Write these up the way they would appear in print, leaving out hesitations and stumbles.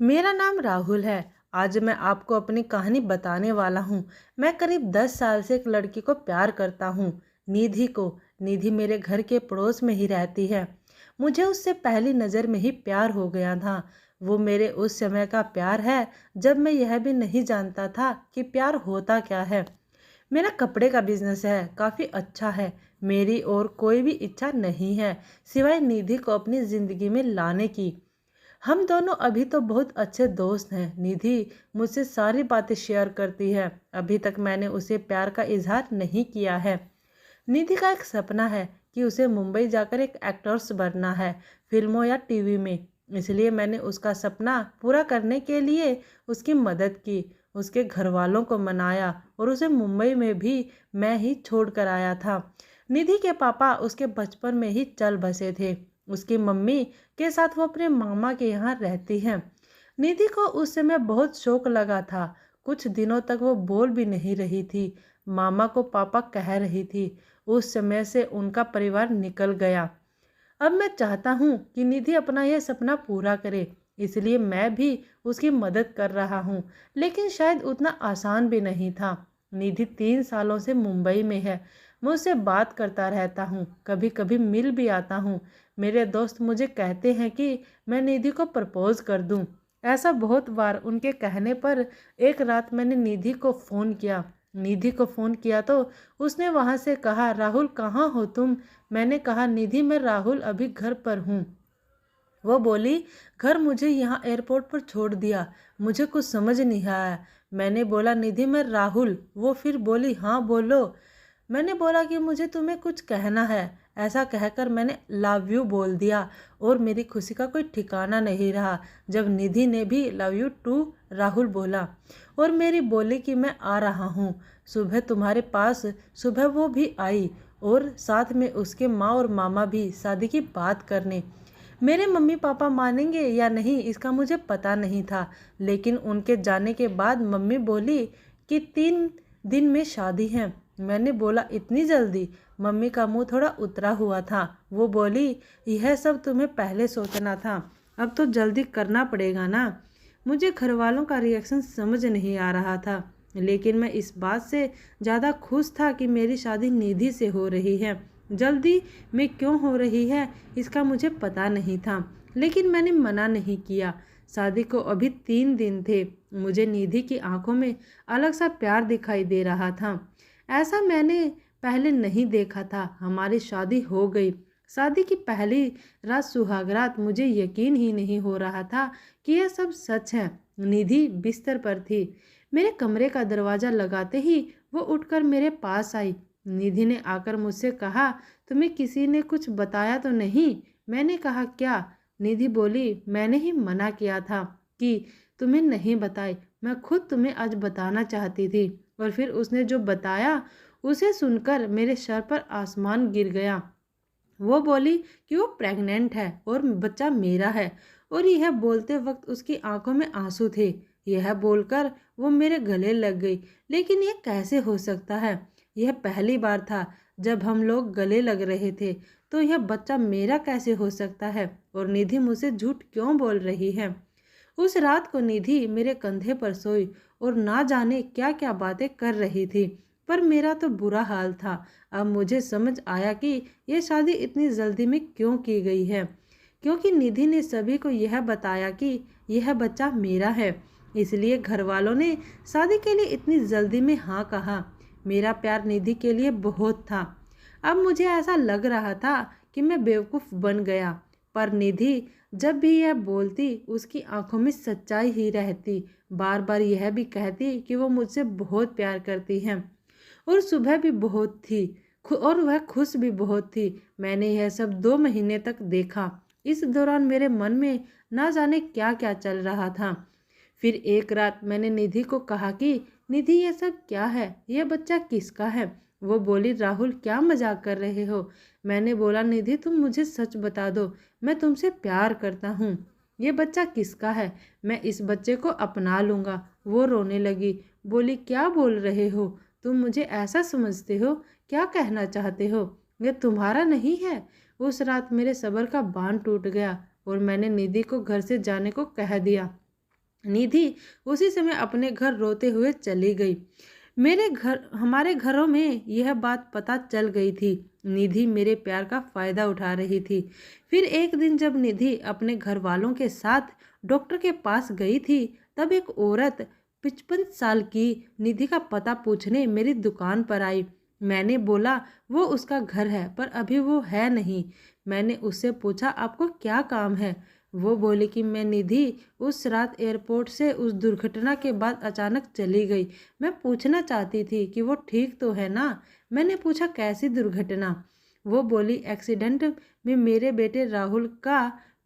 मेरा नाम राहुल है। आज मैं आपको अपनी कहानी बताने वाला हूँ। मैं करीब 10 साल से एक लड़की को प्यार करता हूँ, निधि को। निधि मेरे घर के पड़ोस में ही रहती है। मुझे उससे पहली नज़र में ही प्यार हो गया था। वो मेरे उस समय का प्यार है जब मैं यह भी नहीं जानता था कि प्यार होता क्या है। मेरा कपड़े का बिजनेस है, काफ़ी अच्छा है। मेरी और कोई भी इच्छा नहीं है सिवाय निधि को अपनी ज़िंदगी में लाने की। हम दोनों अभी तो बहुत अच्छे दोस्त हैं। निधि मुझसे सारी बातें शेयर करती है। अभी तक मैंने उसे प्यार का इजहार नहीं किया है। निधि का एक सपना है कि उसे मुंबई जाकर एक एक्टर्स बनना है, फिल्मों या टीवी में। इसलिए मैंने उसका सपना पूरा करने के लिए उसकी मदद की, उसके घर वालों को मनाया और उसे मुंबई में भी मैं ही छोड़ कर आया था। निधि के पापा उसके बचपन में ही चल बसे थे। उसकी मम्मी के साथ वो अपने मामा के यहाँ रहती है। निधि को उस समय बहुत शौक लगा था। कुछ दिनों तक वो बोल भी नहीं रही थी, मामा को पापा कह रही थी। उस समय से उनका परिवार निकल गया। अब मैं चाहता हूँ कि निधि अपना यह सपना पूरा करे, इसलिए मैं भी उसकी मदद कर रहा हूँ। लेकिन शायद उतना आसान भी नहीं था। निधि 3 सालों से मुंबई में है। मैं उससे बात करता रहता हूँ, कभी कभी मिल भी आता हूँ। मेरे दोस्त मुझे कहते हैं कि मैं निधि को प्रपोज कर दूँ। ऐसा बहुत बार उनके कहने पर एक रात मैंने निधि को फ़ोन किया तो उसने वहाँ से कहा, राहुल कहाँ हो तुम? मैंने कहा, निधि मैं राहुल अभी घर पर हूँ। वो बोली, घर मुझे यहाँ एयरपोर्ट पर छोड़ दिया। मुझे कुछ समझ नहीं आया। मैंने बोला, निधि मैं राहुल। वो फिर बोली, हाँ बोलो। मैंने बोला कि मुझे तुम्हें कुछ कहना है। ऐसा कहकर मैंने लव यू बोल दिया और मेरी खुशी का कोई ठिकाना नहीं रहा जब निधि ने भी लव यू टू राहुल बोला और मेरी बोली कि मैं आ रहा हूँ सुबह तुम्हारे पास। सुबह वो भी आई और साथ में उसके माँ और मामा भी शादी की बात करने। मेरे मम्मी पापा मानेंगे या नहीं इसका मुझे पता नहीं था, लेकिन उनके जाने के बाद मम्मी बोली कि 3 दिन में शादी है। मैंने बोला, इतनी जल्दी? मम्मी का मुंह थोड़ा उतरा हुआ था। वो बोली, यह सब तुम्हें पहले सोचना था, अब तो जल्दी करना पड़ेगा ना। मुझे घर वालों का रिएक्शन समझ नहीं आ रहा था, लेकिन मैं इस बात से ज़्यादा खुश था कि मेरी शादी निधि से हो रही है। जल्दी में क्यों हो रही है इसका मुझे पता नहीं था, लेकिन मैंने मना नहीं किया। शादी को अभी 3 दिन थे। मुझे निधि की आंखों में अलग सा प्यार दिखाई दे रहा था। ऐसा मैंने पहले नहीं देखा था। हमारी शादी हो गई। शादी की पहली रात सुहागरात। मुझे यकीन ही नहीं हो रहा था कि यह सब सच है। निधि बिस्तर पर थी। मेरे कमरे का दरवाज़ा लगाते ही वो उठकर मेरे पास आई। निधि ने आकर मुझसे कहा, तुम्हें किसी ने कुछ बताया तो नहीं? मैंने कहा, क्या? निधि बोली, मैंने ही मना किया था कि तुम्हें नहीं बताए। मैं खुद तुम्हें आज बताना चाहती थी। और फिर उसने जो बताया उसे सुनकर मेरे सर पर आसमान गिर गया। वो बोली कि वो प्रेग्नेंट है और बच्चा मेरा है। और यह बोलते वक्त उसकी आंखों में आंसू थे। यह बोलकर वो मेरे गले लग गई। लेकिन यह कैसे हो सकता है? यह पहली बार था जब हम लोग गले लग रहे थे। तो यह बच्चा मेरा कैसे हो सकता है? और निधि मुझसे झूठ क्यों बोल रही है? उस रात को निधि मेरे कंधे पर सोई और ना जाने क्या क्या बातें कर रही थी। पर मेरा तो बुरा हाल था। अब मुझे समझ आया कि यह शादी इतनी जल्दी में क्यों की गई है। क्योंकि निधि ने सभी को यह बताया कि यह बच्चा मेरा है। इसलिए घर वालों ने शादी के लिए इतनी जल्दी में हाँ कहा। मेरा प्यार निधि के लिए बहुत था। अब मुझे ऐसा लग रहा था कि मैं बेवकूफ़ बन गया। पर निधि जब भी यह बोलती उसकी आंखों में सच्चाई ही रहती। बार बार यह भी कहती कि वो मुझसे बहुत प्यार करती है और सुबह भी बहुत थी और वह खुश भी बहुत थी। मैंने यह सब 2 महीने तक देखा। इस दौरान मेरे मन में ना जाने क्या क्या चल रहा था। फिर एक रात मैंने निधि को कहा कि निधि ये सब क्या है? यह बच्चा किसका है? वो बोली, राहुल क्या मजाक कर रहे हो? मैंने बोला, निधि तुम मुझे सच बता दो, मैं तुमसे प्यार करता हूँ। ये बच्चा किसका है? मैं इस बच्चे को अपना लूँगा। वो रोने लगी, बोली, क्या बोल रहे हो? तुम मुझे ऐसा समझते हो? क्या कहना चाहते हो? ये तुम्हारा नहीं है। उस रात मेरे सब्र का बांध टूट गया और मैंने निधि को घर से जाने को कह दिया। निधि उसी समय अपने घर रोते हुए चली गई। हमारे घरों में यह बात पता चल गई थी। निधि मेरे प्यार का फायदा उठा रही थी। फिर एक दिन जब निधि अपने घर वालों के साथ डॉक्टर के पास गई थी, तब एक औरत 55 साल की निधि का पता पूछने मेरी दुकान पर आई। मैंने बोला वो उसका घर है, पर अभी वो है नहीं। मैंने उससे पूछा, आपको क्या काम है? वो बोली कि मैं निधि उस रात एयरपोर्ट से उस दुर्घटना के बाद अचानक चली गई। मैं पूछना चाहती थी कि वो ठीक तो है ना। मैंने पूछा, कैसी दुर्घटना? वो बोली, एक्सीडेंट में मेरे बेटे राहुल का।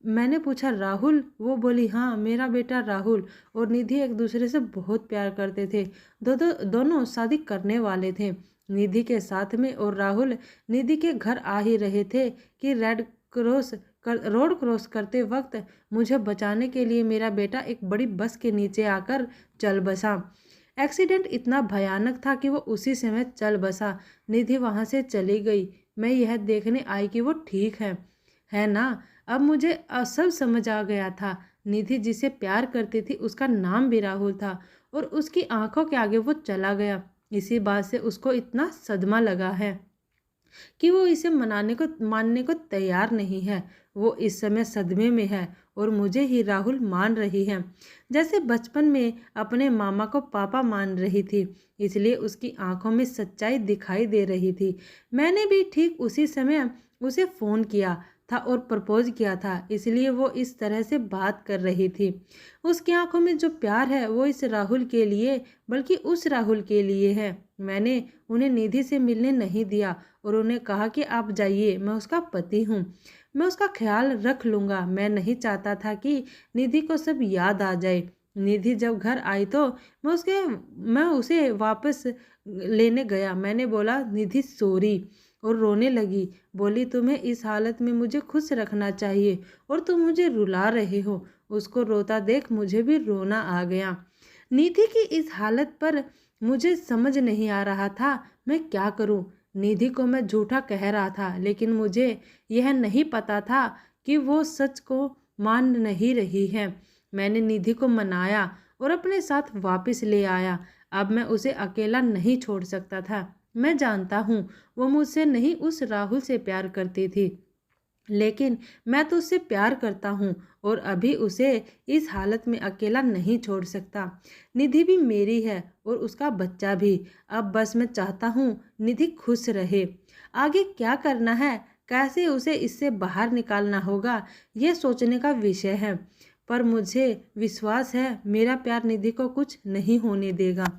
मैंने पूछा, राहुल? वो बोली, हाँ, मेरा बेटा राहुल और निधि एक दूसरे से बहुत प्यार करते थे। दोनों शादी करने वाले थे। निधि के साथ में और राहुल निधि के घर आ ही रहे थे कि रोड क्रॉस करते वक्त मुझे बचाने के लिए मेरा बेटा एक बड़ी बस के नीचे आकर चल बसा। एक्सीडेंट इतना भयानक था कि वो उसी समय चल बसा। निधि वहां से चली गई। मैं यह देखने आई कि वो ठीक है ना। अब मुझे सब समझ आ गया था। निधि जिसे प्यार करती थी उसका नाम भी राहुल था, और उसकी आंखों के आगे वो चला गया। इसी बात से उसको इतना सदमा लगा है कि वो इसे मानने को तैयार नहीं है। वो इस समय सदमे में है और मुझे ही राहुल मान रही है, जैसे बचपन में अपने मामा को पापा मान रही थी। इसलिए उसकी आंखों में सच्चाई दिखाई दे रही थी। मैंने भी ठीक उसी समय उसे फ़ोन किया था और प्रपोज किया था, इसलिए वो इस तरह से बात कर रही थी। उसकी आंखों में जो प्यार है वो इस राहुल के लिए, बल्कि उस राहुल के लिए है। मैंने उन्हें निधि से मिलने नहीं दिया और उन्हें कहा कि आप जाइए, मैं उसका पति हूँ, मैं उसका ख्याल रख लूँगा। मैं नहीं चाहता था कि निधि को सब याद आ जाए। निधि जब घर आई तो मैं उसे वापस लेने गया। मैंने बोला, निधि सॉरी, और रोने लगी। बोली, तुम्हें इस हालत में मुझे खुश रखना चाहिए और तुम मुझे रुला रहे हो। उसको रोता देख मुझे भी रोना आ गया। निधि की इस हालत पर मुझे समझ नहीं आ रहा था मैं क्या करूं। निधि को मैं झूठा कह रहा था, लेकिन मुझे यह नहीं पता था कि वो सच को मान नहीं रही है। मैंने निधि को मनाया और अपने साथ वापस ले आया। अब मैं उसे अकेला नहीं छोड़ सकता था। मैं जानता हूँ वो मुझसे नहीं, उस राहुल से प्यार करती थी, लेकिन मैं तो उससे प्यार करता हूँ और अभी उसे इस हालत में अकेला नहीं छोड़ सकता। निधि भी मेरी है और उसका बच्चा भी। अब बस मैं चाहता हूँ निधि खुश रहे। आगे क्या करना है, कैसे उसे इससे बाहर निकालना होगा, यह सोचने का विषय है। पर मुझे विश्वास है मेरा प्यार निधि को कुछ नहीं होने देगा।